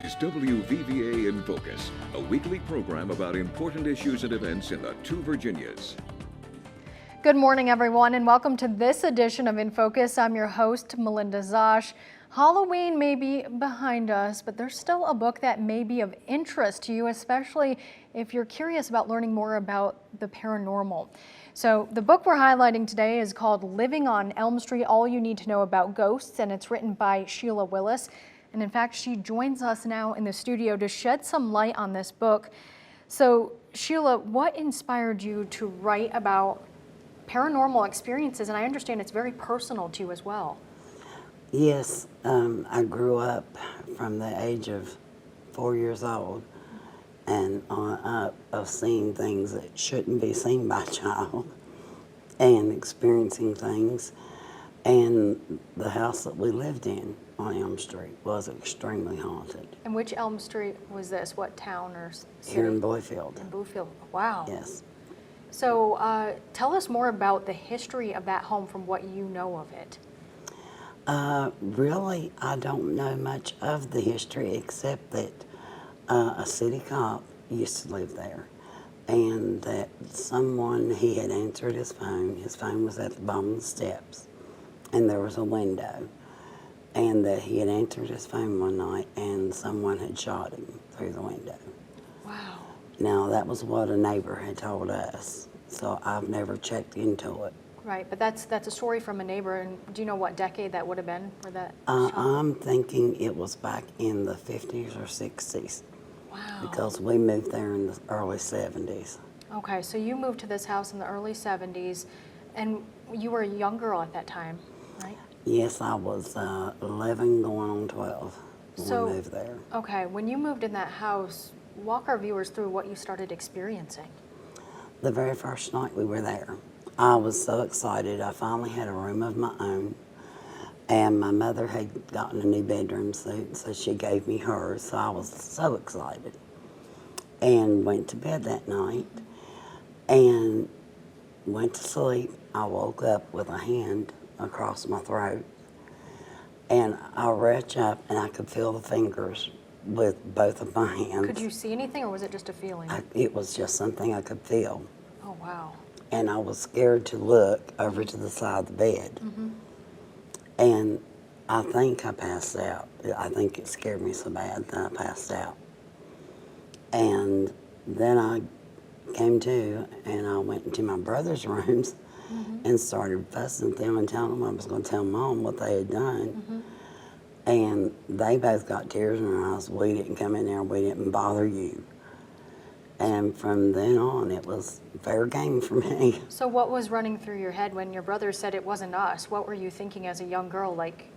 is WVVA in Focus, a weekly program about important issues and events in the two Virginias. Good morning, everyone, and welcome to this edition of In Focus. I'm your host, Melinda Zosh. Halloween may be behind us, but there's still a book that may be of interest to you, especially if you're curious about learning more about the paranormal. So the book we're highlighting today is called Living on Elm Street, All You Need to Know About Ghosts, and it's written by Sheila Willis. And in fact, she joins us now in the studio to shed some light on this book. So Sheila, what inspired you to write about paranormal experiences? And I understand it's very personal to you as well. Yes, I grew up from the age of 4 years old and on up of seeing things that shouldn't be seen by a child and experiencing things. And the house that we lived in on Elm Street was extremely haunted. And which Elm Street was this? What town or city? Here in BLUEFIELD. In BLUEFIELD. Wow. Yes. So tell us more about the history of that home from what you know of it. Really, I don't know much of the history except that a city cop used to live there, and that someone, he had answered his phone was at the bottom of the steps, and there was a window, and that he had answered his phone one night and someone had shot him through the window. Wow. Now, that was what a neighbor had told us, so I've never checked into it. Right, but that's a story from a neighbor, and do you know what decade that would have been for that shot? I'm thinking it was back in the 50s or 60s. Wow. Because we moved there in the early 70s. Okay, so you moved to this house in the early 70s, and you were a young girl at that time, right? Yes, I was 11 going on 12 when we moved there. Okay, when you moved in that house, walk our viewers through what you started experiencing. The very first night we were there, I was so excited. I finally had a room of my own, and my mother had gotten a new bedroom suit, so she gave me hers, so I was so excited. And went to bed that night, and went to sleep. I woke up with a hand across my throat, and I reached up, and I could feel the fingers with both of my hands. Could you see anything, or was it just a feeling? It was just something I could feel. Oh, wow. And I was scared to look over to the side of the bed. Mm-hmm. And I think I passed out. I think it scared me so bad that I passed out. And then I came to, and I went into my brother's rooms and started fussing at them and telling them I was going to tell Mom what they had done. And they both got tears in their eyes. We didn't come in there. We didn't bother you. And from then on, it was fair game for me. So what was running through your head when your brother said it wasn't us? What were you thinking as a young girl? Like,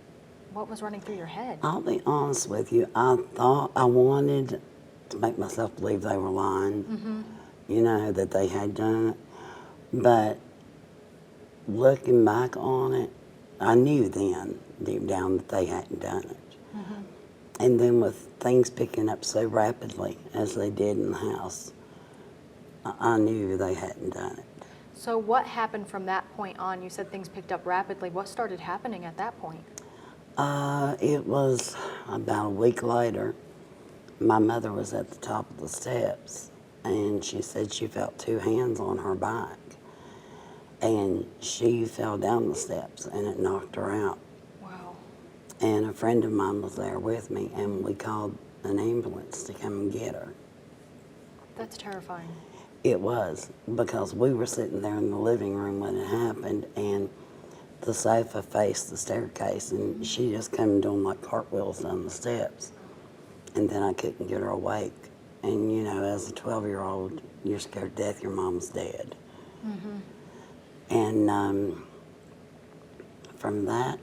what was running through your head? I'll be honest with you. I thought I wanted to make myself believe they were lying, you know, that they had done it. But looking back on it, I knew then, deep down, that they hadn't done it. And then with things picking up so rapidly as they did in the house, I knew they hadn't done it. So what happened from that point on? You said things picked up rapidly. What started happening at that point? It was about a week later. My mother was at the top of the steps, and she said she felt two hands on her back. And she fell down the steps, and it knocked her out. Wow. And a friend of mine was there with me, and we called an ambulance to come and get her. That's terrifying. It was, because we were sitting there in the living room when it happened, and the sofa faced the staircase, and she just came doing like cartwheels down the steps. And then I couldn't get her awake. And you know, as a 12-year-old, you're scared to death your mom's dead. And from that,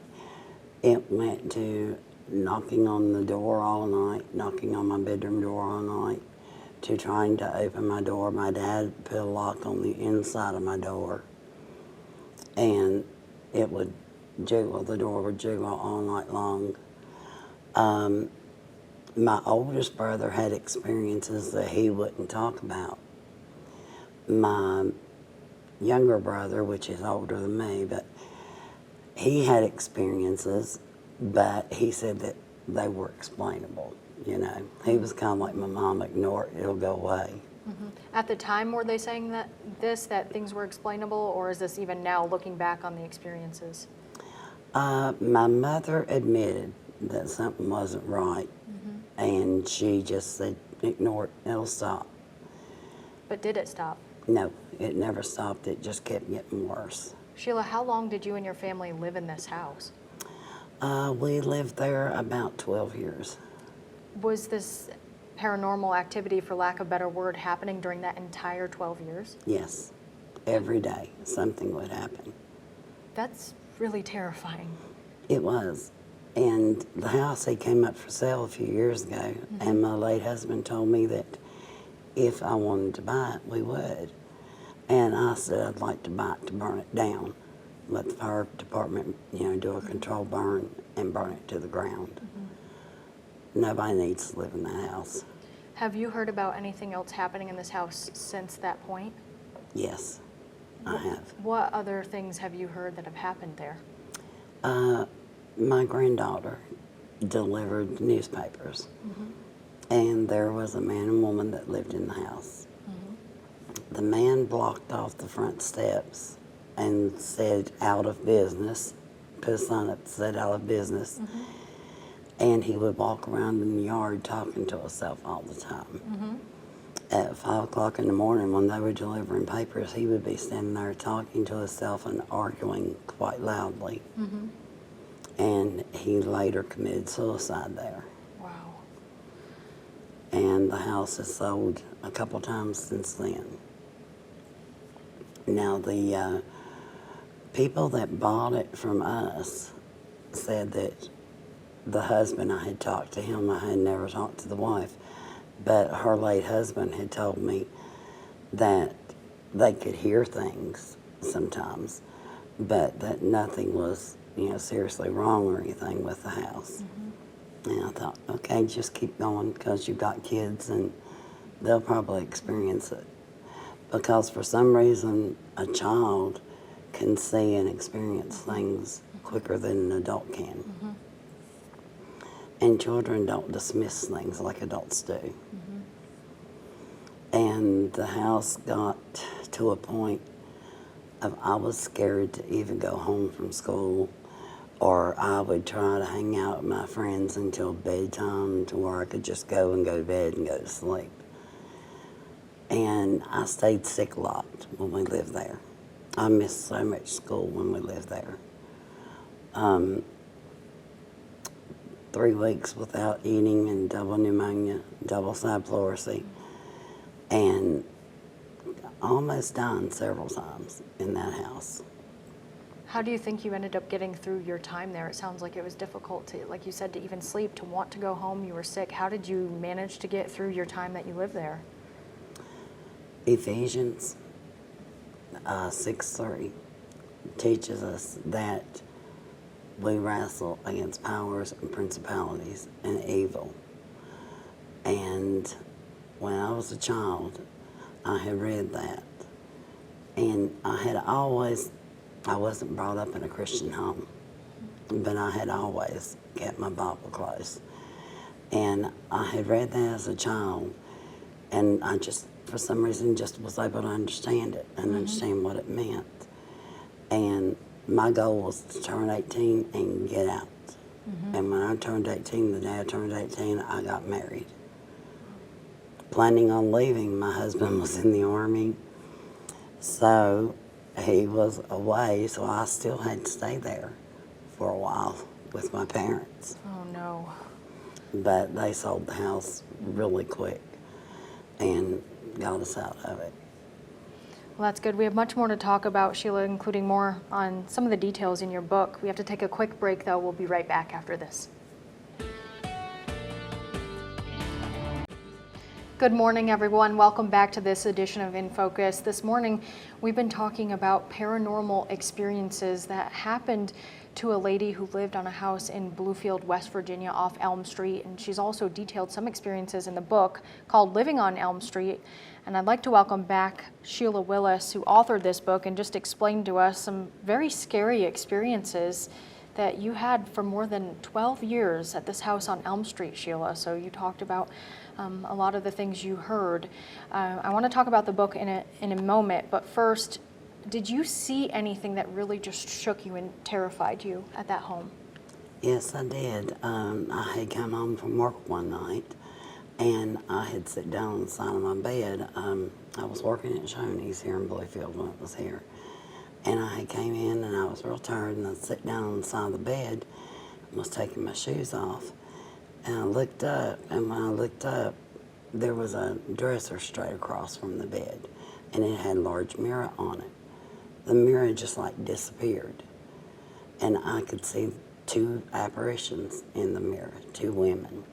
it went to knocking on the door all night, knocking on my bedroom door all night, to trying to open my door. My dad put a lock on the inside of my door, and it would jiggle, the door would jiggle all night long. My oldest brother had experiences that he wouldn't talk about. My younger brother, which is older than me, but he had experiences, but he said that they were explainable. you know. He was kind of like my mom, ignore it, it'll go away. At the time, were they saying that things were explainable, or is this even now looking back on the experiences? My mother admitted that something wasn't right, and she just said, ignore it, it'll stop. But did it stop? No, it never stopped, it just kept getting worse. Sheila, how long did you and your family live in this house? We lived there about 12 years. Was this paranormal activity, for lack of a better word, happening during that entire 12 years? Yes, every day something would happen. That's really terrifying. It was. And the house, he came up for sale a few years ago, and my late husband told me that if I wanted to buy it, we would. And I said I'd like to buy it to burn it down. Let the fire department, you know, do a controlled burn and burn it to the ground. Nobody needs to live in that house. Have you heard about anything else happening in this house since that point? Yes, I have. What other things have you heard that have happened there? My granddaughter delivered newspapers, and there was a man and woman that lived in the house. The man blocked off the front steps and said out of business, put a sign up that said out of business, and he would walk around in the yard talking to himself all the time. At 5 o'clock in the morning when they were delivering papers, he would be standing there talking to himself and arguing quite loudly. And he later committed suicide there. Wow. And the house has sold a couple times since then. Now the people that bought it from us said that the husband, I had talked to him, I had never talked to the wife, but her late husband had told me that they could hear things sometimes, but that nothing was, you know, seriously wrong or anything with the house. And I thought, okay, just keep going because you've got kids and they'll probably experience it. Because for some reason, a child can see and experience things quicker than an adult can. And children don't dismiss things like adults do. And the house got to a point of I was scared to even go home from school, or I would try to hang out with my friends until bedtime to where I could just go to bed and go to sleep. And I stayed sick a lot when we lived there. I missed so much school when we lived there. 3 weeks without eating and double pneumonia, double side pleurisy, and almost dying several times in that house. How do you think you ended up getting through your time there? It sounds like it was difficult to, like you said, to even sleep, to want to go home. You were sick. How did you manage to get through your time that you lived there? Ephesians 6:3 teaches us that we wrestle against powers and principalities and evil. And when I was a child, I had read that. And I wasn't brought up in a Christian home, but I had always kept my Bible close. And I had read that as a child, and I just, for some reason, just was able to understand it and understand what it meant. And my goal was to turn 18 and get out. And when I turned 18, the day I turned 18, I got married. Planning on leaving, my husband was in the Army, so he was away, so I still had to stay there for a while with my parents. Oh, no. But they sold the house really quick and got us out of it. Well, that's good. We have much more to talk about, Sheila, including more on some of the details in your book. We have to take a quick break, though. We'll be right back after this. Good morning, everyone. Welcome back to this edition of In Focus. This morning, we've been talking about paranormal experiences that happened to a lady who lived on a house in Bluefield, West Virginia, off Elm Street. And she's also detailed some experiences in the book called Living on Elm Street. And I'd like to welcome back Sheila Willis, who authored this book and just explained to us some very scary experiences that you had for more than 12 years at this house on Elm Street, Sheila. So you talked about a lot of the things you heard. I want to talk about the book in a moment, but first, did you see anything that really just shook you and terrified you at that home? Yes, I did. I had come home from work one night, and I had sit down on the side of my bed. I was working at Shoney's here in BLUEFIELD when it was here. And I had came in, and I was real tired, and I sat down on the side of the bed and was taking my shoes off. And I looked up, and when I looked up, there was a dresser straight across from the bed, and it had a large mirror on it. The mirror just like disappeared, and I could see two apparitions in the mirror, two women.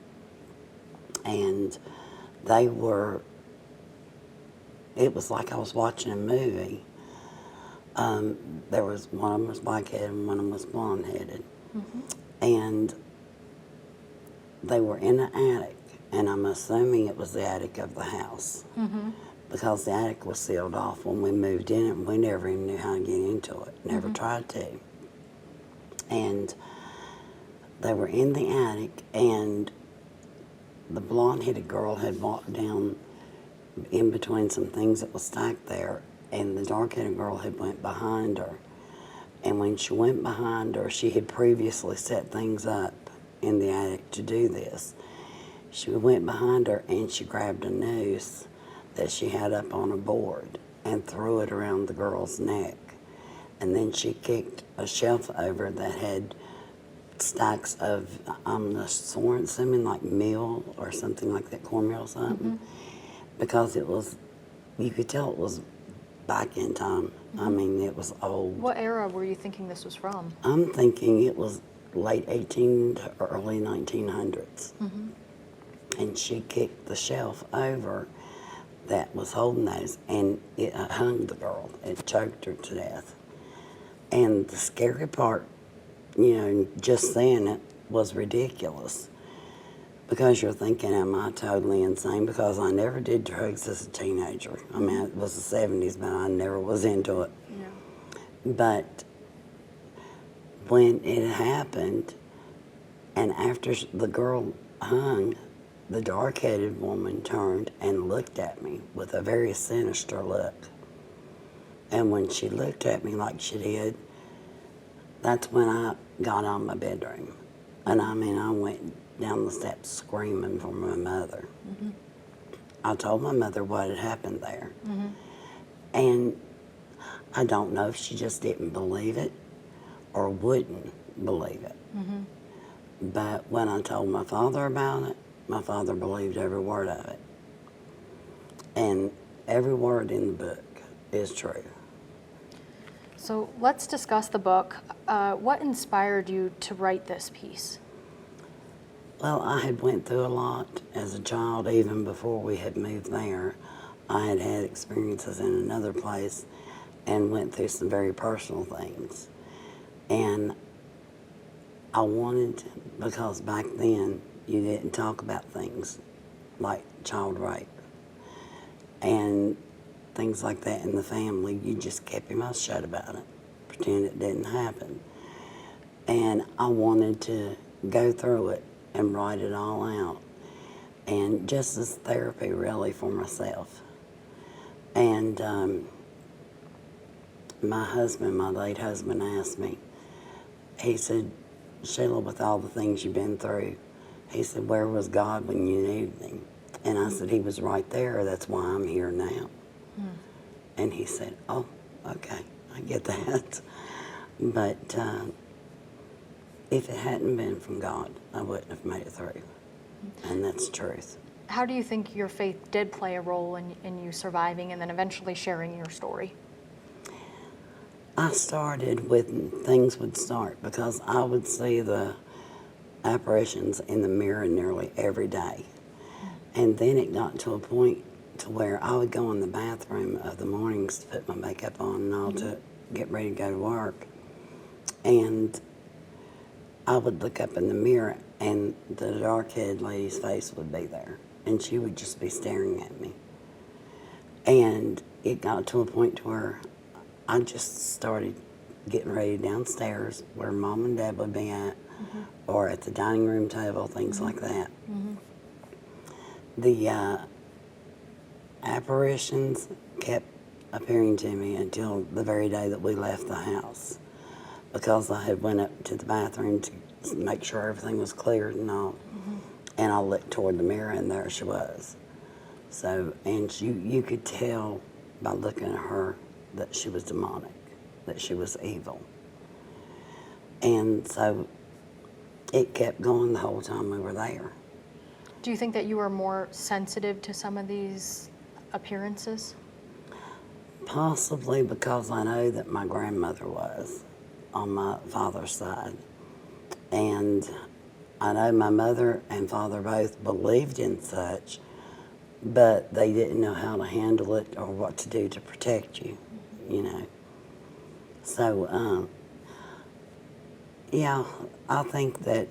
And they were, it was like I was watching a movie. There was, one of them was black-headed and one of them was blonde-headed. Mm-hmm. And they were in an attic, and I'm assuming it was the attic of the house. Mm-hmm. Because the attic was sealed off when we moved in it, and we never even knew how to get into it, never tried to. And they were in the attic, and the blonde-headed girl had walked down in between some things that was stacked there, and the dark-headed girl had went behind her. And when she went behind her, she had previously set things up in the attic to do this. She went behind her and she grabbed a noose that she had up on a board and threw it around the girl's neck. And then she kicked a shelf over that had stacks of, I'm assuming like meal or something like that, cornmeal or something, because it was, you could tell it was back in time. I mean, it was old. What era were you thinking this was from? I'm thinking it was late 18 to early 1900s. And she kicked the shelf over that was holding those, and it hung the girl. It choked her to death. And the scary part, you know, just saying it was ridiculous, because you're thinking, am I totally insane? Because I never did drugs as a teenager. I mean, it was the 70s, but I never was into it. Yeah. But when it happened, and after the girl hung, the dark-headed woman turned and looked at me with a very sinister look. And when she looked at me like she did, that's when I got out of my bedroom. And I mean, I went down the steps screaming for my mother. I told my mother what had happened there. And I don't know if she just didn't believe it or wouldn't believe it. But when I told my father about it, my father believed every word of it. And every word in the book is true. So let's discuss the book. What inspired you to write this piece? Well, I had went through a lot as a child, even before we had moved there. I had had experiences in another place and went through some very personal things. And I wanted to, because back then you didn't talk about things like child rape and things like that in the family. You just kept your mouth shut about it, pretend it didn't happen. And I wanted to go through it and write it all out, and just as therapy really for myself. And my husband, my late husband, asked me, he said, Sheila, with all the things you've been through, he said, where was God when you needed him? And I said, he was right there, that's why I'm here now. And he said, oh, okay, I get that. But if it hadn't been from God, I wouldn't have made it through. And that's the truth. How do you think your faith did play a role in you surviving and then eventually sharing your story? I started with, things would start because I would see the apparitions in the mirror nearly every day. And then it got to a point to where I would go in the bathroom of the mornings to put my makeup on and all to get ready to go to work. And I would look up in the mirror and the dark-haired lady's face would be there. And she would just be staring at me. And it got to a point to where I just started getting ready downstairs where Mom and Dad would be at, or at the dining room table, things like that. The apparitions kept appearing to me until the very day that we left the house, because I had went up to the bathroom to make sure everything was cleared and all, and I looked toward the mirror and there she was. So, and you could tell by looking at her that she was demonic, that she was evil. And so it kept going the whole time we were there. Do you think that you were more sensitive to some of these appearances? Possibly because I know that my grandmother was on my father's side. And I know my mother and father both believed in such, but they didn't know how to handle it or what to do to protect you, you know. So, yeah, I think that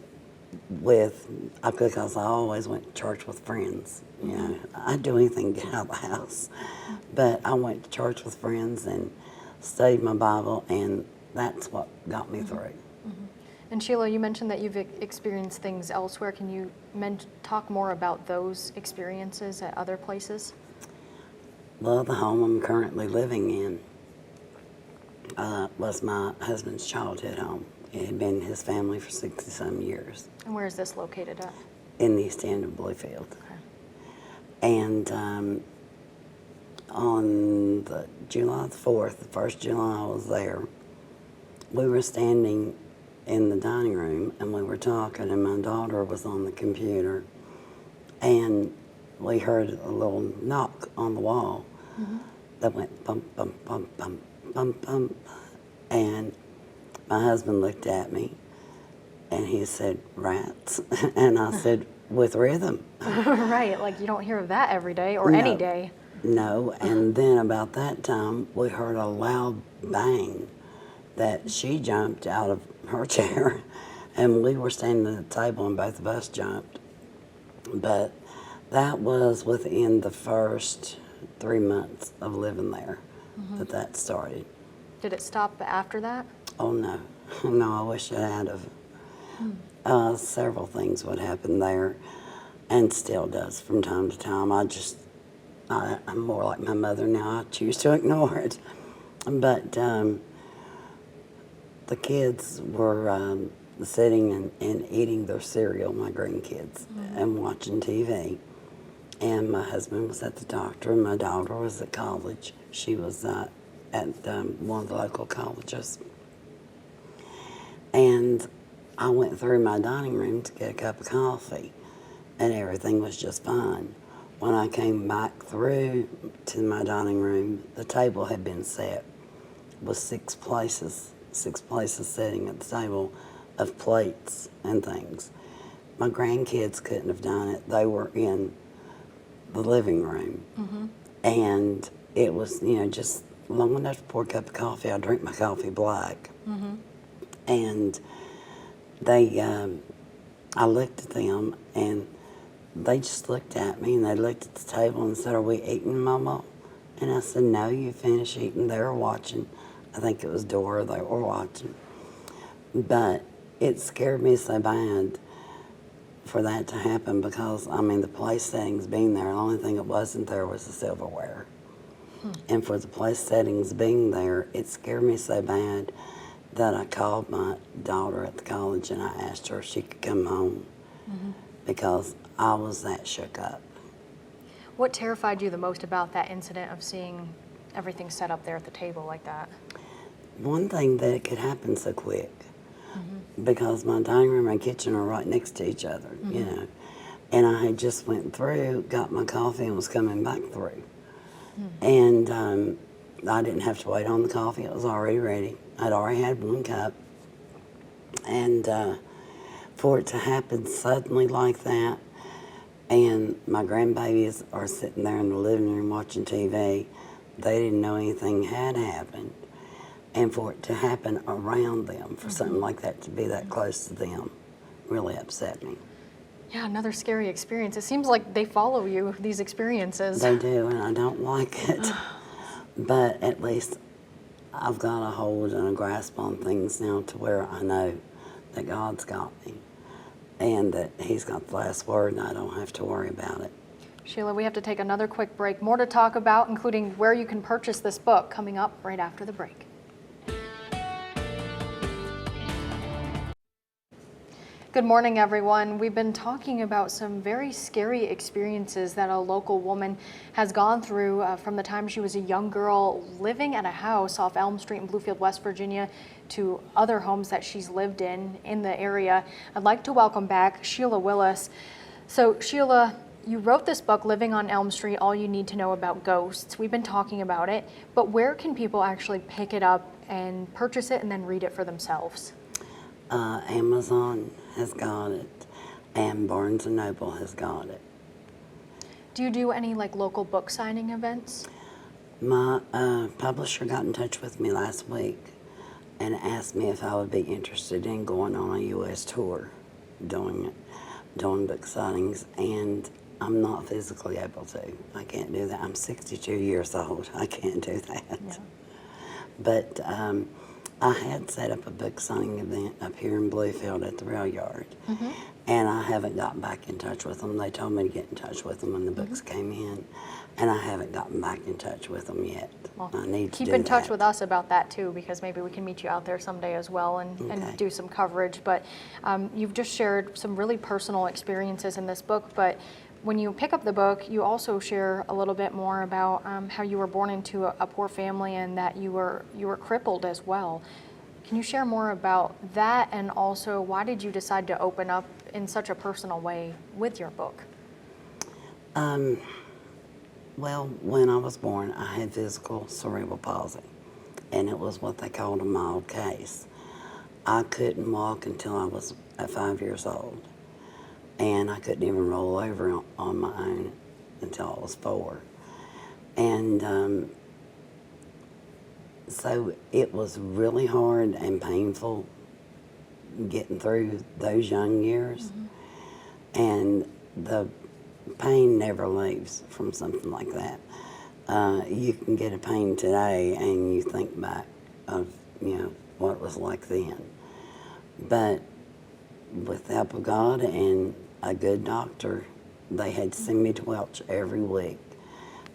because I always went to church with friends, you know. I'd do anything to get out of the house. But I went to church with friends and studied my Bible, and that's what got me through. And Sheila, you mentioned that you've experienced things elsewhere. Can you talk more about those experiences at other places? Well, the home I'm currently living in was my husband's childhood home. It had been his family for 60-some years. And where is this located at? In the East End of BLUEFIELD. Okay. And on the July the 4th, the first July I was there, we were standing in the dining room and we were talking, and my daughter was on the computer, and we heard a little knock on the wall that went bump, bump, bump, bump, bump, bump. And my husband looked at me and he said, "Rats." And I said, "With rhythm." Right, like you don't hear of that every day or any day. No, and then about that time, we heard a loud bang that she jumped out of her chair, and we were standing at the table and both of us jumped. But that was within the first 3 months of living there that started. Did it stop after that? Oh, no. No, I wish it had have. Several things would happen there, and still does from time to time. I'm more like my mother now. I choose to ignore it. But the kids were sitting and eating their cereal, my grandkids, and watching TV. And my husband was at the doctor, and my daughter was at college. She was at one of the local colleges. And I went through my dining room to get a cup of coffee, and everything was just fine. When I came back through to my dining room, the table had been set with six places sitting at the table of plates and things. My grandkids couldn't have done it. They were in the living room. And it was, just long enough to pour a cup of coffee. I drink my coffee black. And I looked at them, and they just looked at me, and they looked at the table and said, "Are we eating, Mama?" And I said, "No, you finish eating." They were watching. I think it was Dora they were watching. But it scared me so bad for that to happen because, the place settings being there, the only thing that wasn't there was the silverware. And for the place settings being there, it scared me so bad that I called my daughter at the college and I asked her if she could come home because I was that shook up. What terrified you the most about that incident of seeing everything set up there at the table like that? One thing, that it could happen so quick because my dining room and kitchen are right next to each other, And I had just went through, got my coffee, and was coming back through. And I didn't have to wait on the coffee. It was already ready. I'd already had one cup. And for it to happen suddenly like that, and my grandbabies are sitting there in the living room watching TV, they didn't know anything had happened. And for it to happen around them, for something like that to be that close to them, really upset me. Yeah, another scary experience. It seems like they follow you, these experiences. They do, and I don't like it. But at least I've got a hold and a grasp on things now to where I know that God's got me and that He's got the last word and I don't have to worry about it. Sheila, we have to take another quick break. More to talk about, including where you can purchase this book, coming up right after the break. Good morning, everyone. We've been talking about some very scary experiences that a local woman has gone through from the time she was a young girl living at a house off Elm Street in Bluefield, West Virginia, to other homes that she's lived in the area. I'd like to welcome back Sheila Willis. So, Sheila, you wrote this book, Living on Elm Street, All You Need to Know About Ghosts. We've been talking about it, but where can people actually pick it up and purchase it and then read it for themselves? Amazon has got it, and Barnes & Noble has got it. Do you do any local book signing events? My publisher got in touch with me last week and asked me if I would be interested in going on a U.S. tour, doing book signings, and I'm not physically able to. I can't do that. I'm 62 years old. I can't do that. Yeah. But I had set up a book signing event up here in Bluefield at the rail yard, and I haven't gotten back in touch with them. They told me to get in touch with them when the books came in, and I haven't gotten back in touch with them yet. Well, I need to keep do in touch that. with us about that too, because maybe we can meet you out there someday as well and do some coverage. But you've just shared some really personal experiences in this book, but when you pick up the book, you also share a little bit more about how you were born into a poor family and that you were crippled as well. Can you share more about that, and also why did you decide to open up in such a personal way with your book? Well, when I was born, I had physical cerebral palsy, and it was what they called a mild case. I couldn't walk until I was at 5 years old, and I couldn't even roll over on my own until I was 4. And so it was really hard and painful getting through those young years, and the pain never leaves from something like that. You can get a pain today and you think back of, what it was like then. But with the help of God and a good doctor, they had to send me to Welch every week.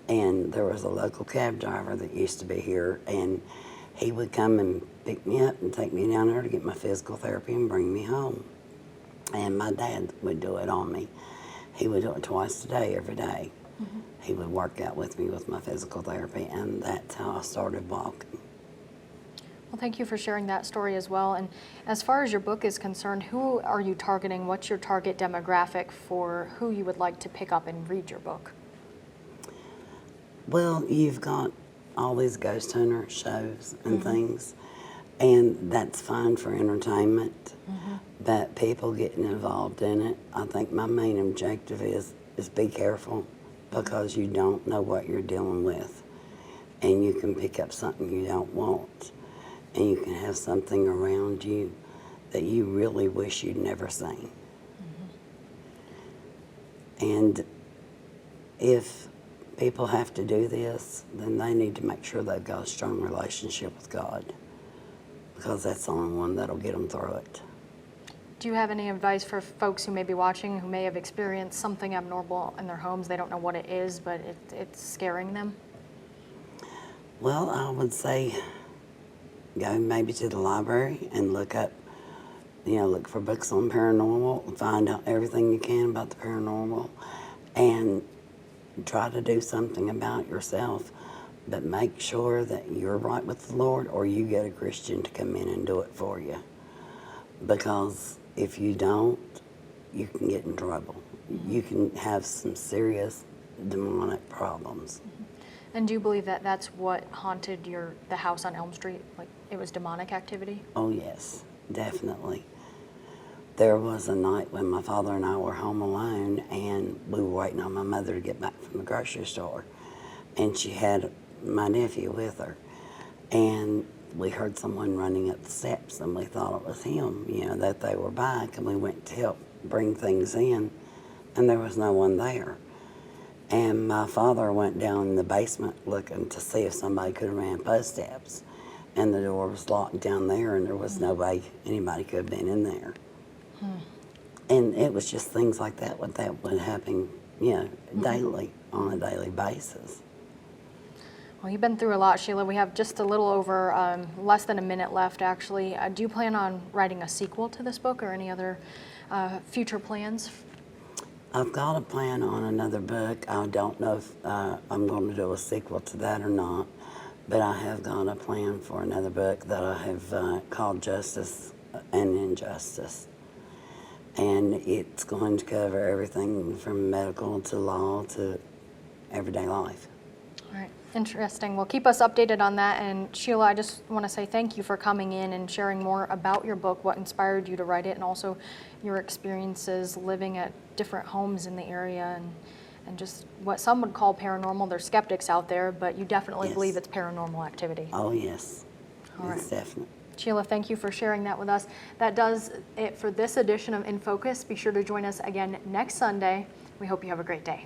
And there was a local cab driver that used to be here, and he would come and pick me up and take me down there to get my physical therapy and bring me home. And my dad would do it on me. He would do it twice a day, every day. He would work out with me with my physical therapy, and that's how I started walking. Well, thank you for sharing that story as well. And as far as your book is concerned, who are you targeting? What's your target demographic for who you would like to pick up and read your book? Well, you've got all these ghost hunter shows and things, and that's fine for entertainment, but people getting involved in it, I think my main objective is be careful, because you don't know what you're dealing with, and you can pick up something you don't want, and you can have something around you that you really wish you'd never seen. And if people have to do this, then they need to make sure they've got a strong relationship with God, because that's the only one that'll get them through it. Do you have any advice for folks who may be watching who may have experienced something abnormal in their homes? They don't know what it is, but it's scaring them? Well, I would say go maybe to the library and look up, look for books on paranormal and find out everything you can about the paranormal, and try to do something about yourself, but make sure that you're right with the Lord, or you get a Christian to come in and do it for you. Because if you don't, you can get in trouble. You can have some serious demonic problems. And do you believe that that's what haunted the house on Elm Street? Like, it was demonic activity? Oh yes, definitely. There was a night when my father and I were home alone, and we were waiting on my mother to get back from the grocery store, and she had my nephew with her, and we heard someone running up the steps, and we thought it was him, that they were back, and we went to help bring things in, and there was no one there. And my father went down in the basement looking to see if somebody could have ran up those steps, and the door was locked down there, and there was no way anybody could have been in there. And it was just things like that would happen, you know, daily, on a daily basis. Well, you've been through a lot, Sheila. We have just a little over, less than a minute left, actually. Do you plan on writing a sequel to this book or any other future plans? I've got a plan on another book. I don't know if I'm going to do a sequel to that or not, but I have got a plan for another book that I have called Justice and Injustice. And it's going to cover everything from medical to law to everyday life. All right, interesting. Well, keep us updated on that. And Sheila, I just want to say thank you for coming in and sharing more about your book, what inspired you to write it, and also your experiences living at different homes in the area and just what some would call paranormal. There's skeptics out there, but you definitely Yes. believe it's paranormal activity. Oh, yes. All It's right. definite. Sheila, thank you for sharing that with us. That does it for this edition of In Focus. Be sure to join us again next Sunday. We hope you have a great day.